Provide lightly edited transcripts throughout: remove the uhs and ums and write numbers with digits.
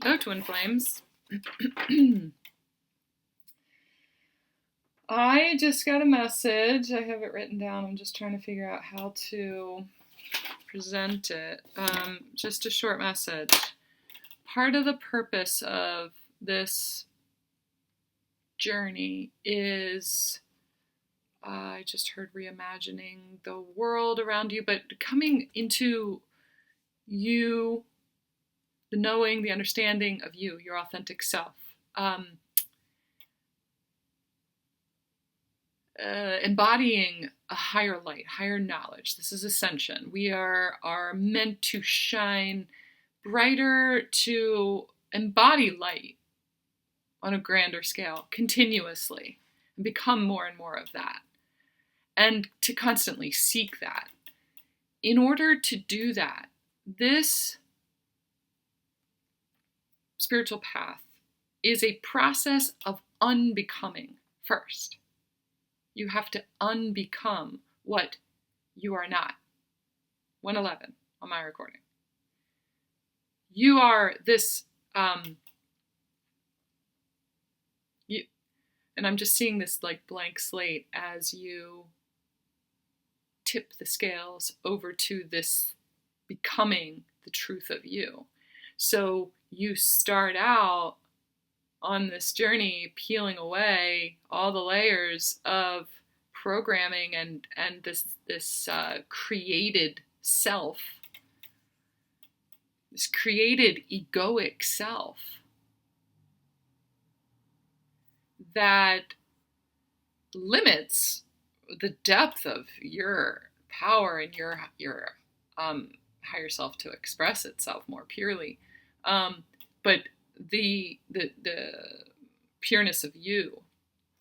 Hello, Twin Flames. I just got a message. I have it written down. I'm just trying to figure out how to present it. Just a short message. Part of the purpose of this journey is, I just heard reimagining the world around you, but coming into you, the knowing, the understanding of you, your authentic self. Embodying a higher light, higher knowledge. This is ascension. We are meant to shine brighter, to embody light on a grander scale continuously and become more and more of that, and to constantly seek that. In order to do that, this spiritual path is a process of unbecoming first. You have to unbecome what you are not. 111 on my recording. You are this, and I'm just seeing this like blank slate as you tip the scales over to this becoming the truth of you. So you start out on this journey peeling away all the layers of programming and this created self, this created egoic self that limits the depth of your power and your higher self to express itself more purely. But the pureness of you,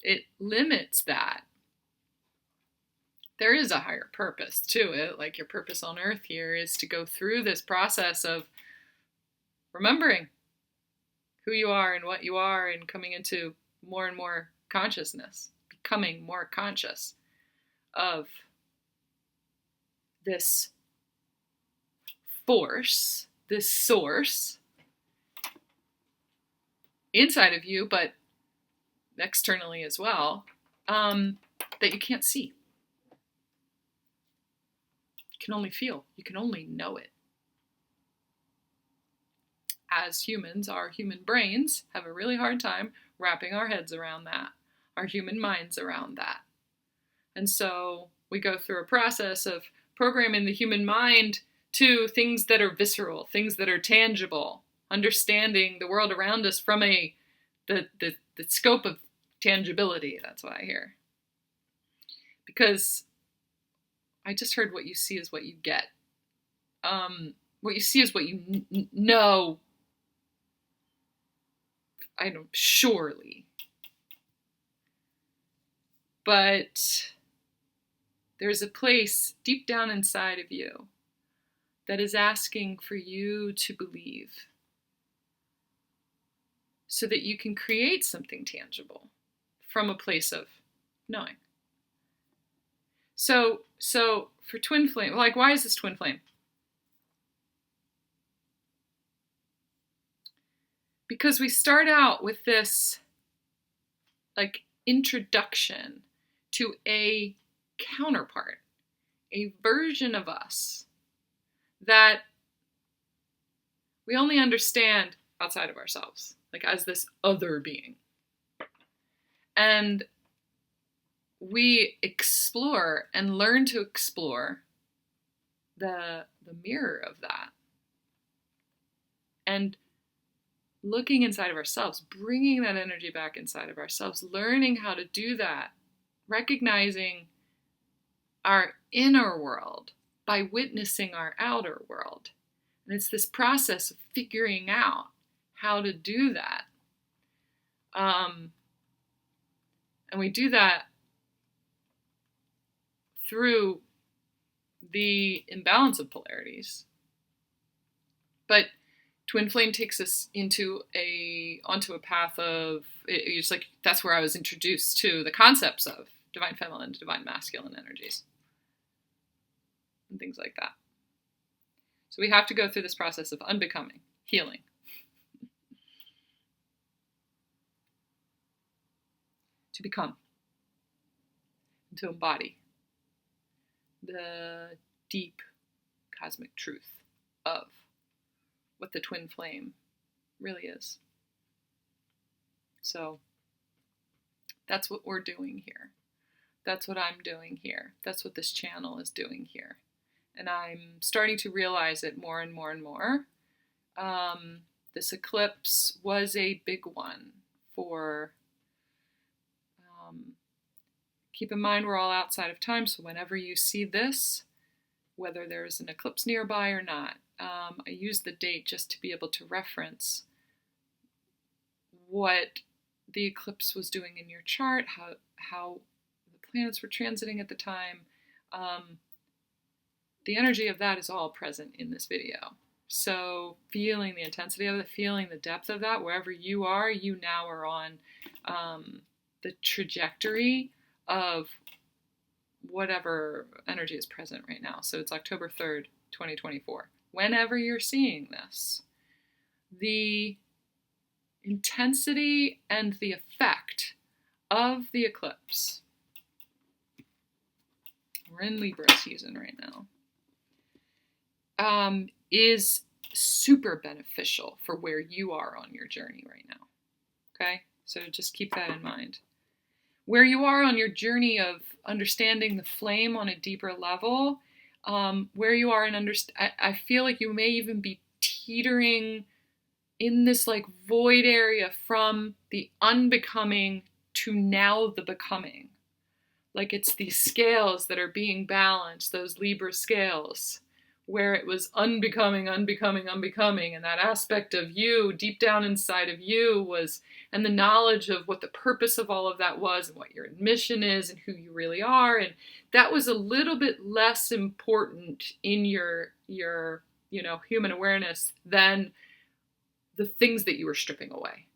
it limits that. There is a higher purpose to it. Like your purpose on earth here is to go through this process of remembering who you are and what you are and coming into more and more consciousness, becoming more conscious of this force, this source inside of you, but externally as well, that you can't see. You can only feel. You can only know it. As humans, our human brains have a really hard time wrapping our heads around that, our human minds around that. And so we go through a process of programming the human mind to things that are visceral, things that are tangible, understanding the world around us from the scope of tangibility. That's what I hear. Because I just heard what you see is what you get. What you see is what you know. I don't, surely. But there's a place deep down inside of you that is asking for you to believe so that you can create something tangible from a place of knowing. So for twin flame, like, why is this twin flame? Because we start out with this like introduction to a counterpart, a version of us that we only understand outside of ourselves, like as this other being. And we explore and learn to explore the mirror of that. And looking inside of ourselves, bringing that energy back inside of ourselves, learning how to do that, recognizing our inner world by witnessing our outer world. And it's this process of figuring out how to do that. And we do that through the imbalance of polarities. But twin flame takes us onto a path of, it's like, that's where I was introduced to the concepts of divine feminine, divine masculine energies, and things like that. So we have to go through this process of unbecoming, healing. to become, to embody the deep cosmic truth of what the twin flame really is. So that's what we're doing here. That's what I'm doing here. That's what this channel is doing here. And I'm starting to realize it more and more and more. This eclipse was a big one for, keep in mind we're all outside of time, so whenever you see this, whether there's an eclipse nearby or not, I use the date just to be able to reference what the eclipse was doing in your chart, how the planets were transiting at the time. The energy of that is all present in this video. So feeling the intensity of it, feeling the depth of that, wherever you are, you now are on the trajectory of whatever energy is present right now. So it's October 3rd, 2024. Whenever you're seeing this, the intensity and the effect of the eclipse, we're in Libra season right now, is super beneficial for where you are on your journey right now. Okay? So just keep that in mind. Where you are on your journey of understanding the flame on a deeper level, where you are in I feel like you may even be teetering in this like void area from the unbecoming to now the becoming. Like it's these scales that are being balanced, those Libra scales, where it was unbecoming, and that aspect of you, deep down inside of you was, and the knowledge of what the purpose of all of that was, and what your mission is, and who you really are, and that was a little bit less important in your human awareness than the things that you were stripping away.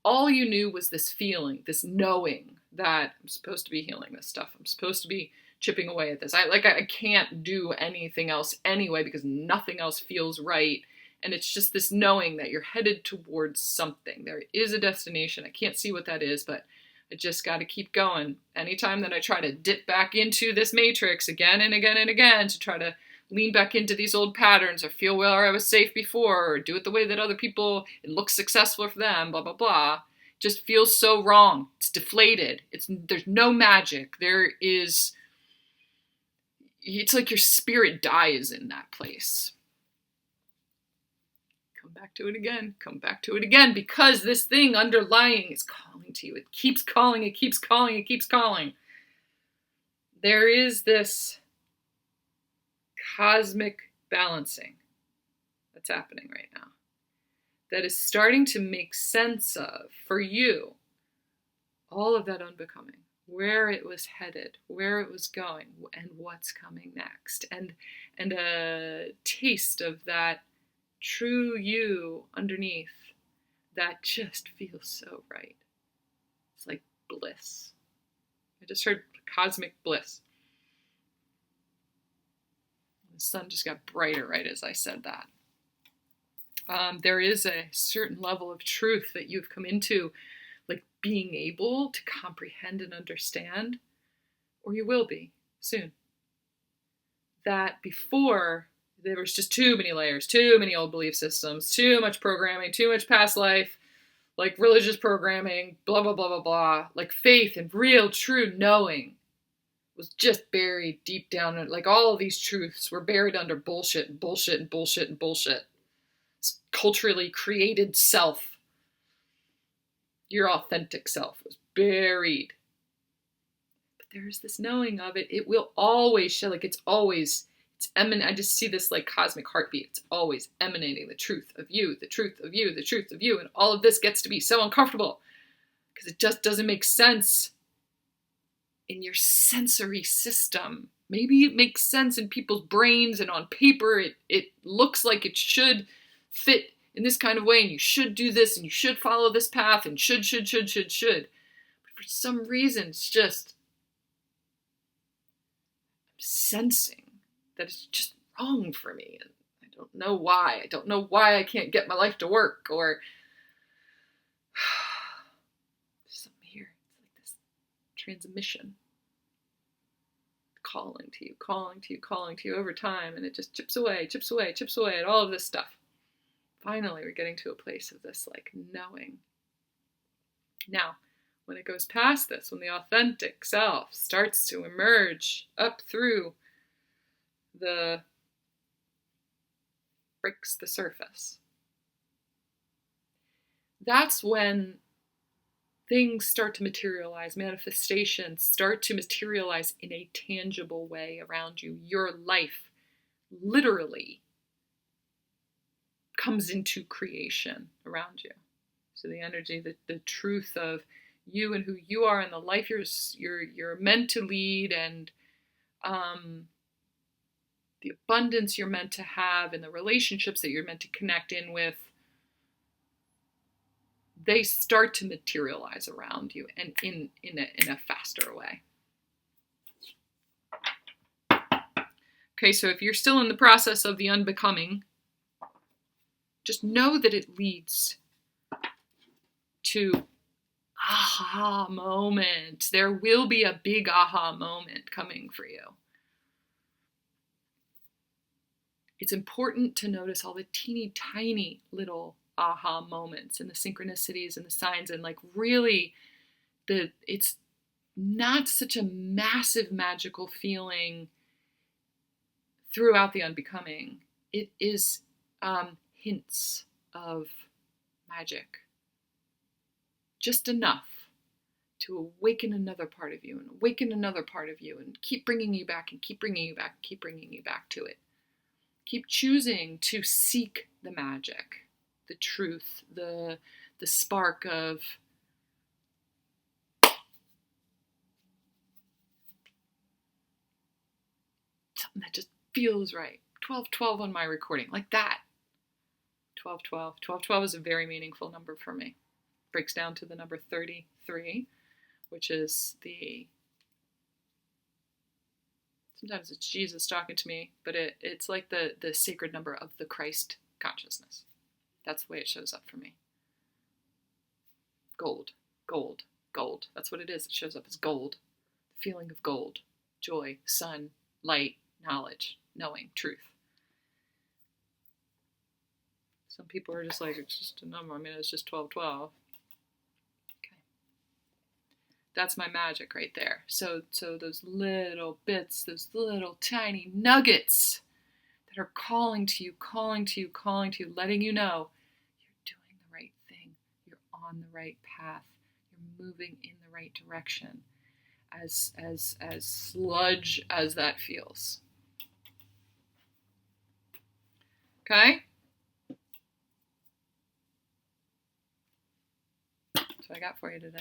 All you knew was this feeling, this knowing that I'm supposed to be healing this stuff. I'm supposed to be chipping away at this. I can't do anything else anyway because nothing else feels right. And it's just this knowing that you're headed towards something. There is a destination. I can't see what that is, but I just got to keep going. Anytime that I try to dip back into this matrix again and again and again to try to lean back into these old patterns or feel where I was safe before or do it the way that other people, it looks successful for them, blah, blah, blah, just feels so wrong. It's deflated. There's no magic. It's like your spirit dies in that place. Come back to it again, because this thing underlying is calling to you. It keeps calling, it keeps calling, it keeps calling. There is this cosmic balancing that's happening right now that is starting to make sense of, for you, all of that unbecoming, where it was headed, where it was going, and what's coming next, and a taste of that true you underneath that just feels so right. It's like bliss. I just heard cosmic bliss. The sun just got brighter right as I said that. There is a certain level of truth that you've come into, like being able to comprehend and understand, or you will be soon. That before, there was just too many layers, too many old belief systems, too much programming, too much past life, like religious programming, blah, blah, blah, blah, blah. Like faith and real, true knowing was just buried deep down. Like all of these truths were buried under bullshit and bullshit and bullshit and bullshit. It's culturally created self. Your authentic self was buried. But there's this knowing of it. It will always show, like it's emanate. I just see this like cosmic heartbeat. It's always emanating the truth of you, the truth of you, the truth of you. And all of this gets to be so uncomfortable because it just doesn't make sense in your sensory system. Maybe it makes sense in people's brains and on paper it looks like it should fit in this kind of way and you should do this and you should follow this path and should. But for some reason it's just I'm sensing that it's just wrong for me. And I don't know why. I don't know why I can't get my life to work or something here. transmission, calling to you, calling to you, calling to you over time, and it just chips away, chips away, chips away at all of this stuff. Finally, we're getting to a place of this like knowing. Now, when it goes past this, when the authentic self starts to emerge up through breaks the surface, that's when things start to materialize, manifestations start to materialize in a tangible way around you. Your life literally comes into creation around you. So the energy, the truth of you and who you are and the life you're meant to lead, and the abundance you're meant to have, and the relationships that you're meant to connect in with, they start to materialize around you and in a faster way. Okay, so if you're still in the process of the unbecoming, just know that it leads to aha moment. There will be a big aha moment coming for you. It's important to notice all the teeny tiny little aha moments and the synchronicities and the signs, and like really it's not such a massive magical feeling throughout the unbecoming. It is hints of magic, just enough to awaken another part of you and awaken another part of you and keep bringing you back and keep bringing you back, keep bringing you back to it. Keep choosing to seek the magic, the truth, the spark of something that just feels right. 1212 on my recording, like that. 1212. 1212 is a very meaningful number for me. Breaks down to the number 33, which is sometimes it's Jesus talking to me, but it's like the sacred number of the Christ consciousness. That's the way it shows up for me. Gold, gold, gold. That's what it is. It shows up as gold. The feeling of gold, joy, sun, light, knowledge, knowing, truth. Some people are just like, it's just a number. I mean, it's just 1212. Okay. That's my magic right there. So those little bits, those little tiny nuggets that are calling to you, calling to you, calling to you, letting you know you're doing the right thing. You're on the right path. You're moving in the right direction. As sludge as that feels. Okay? That's what I got for you today.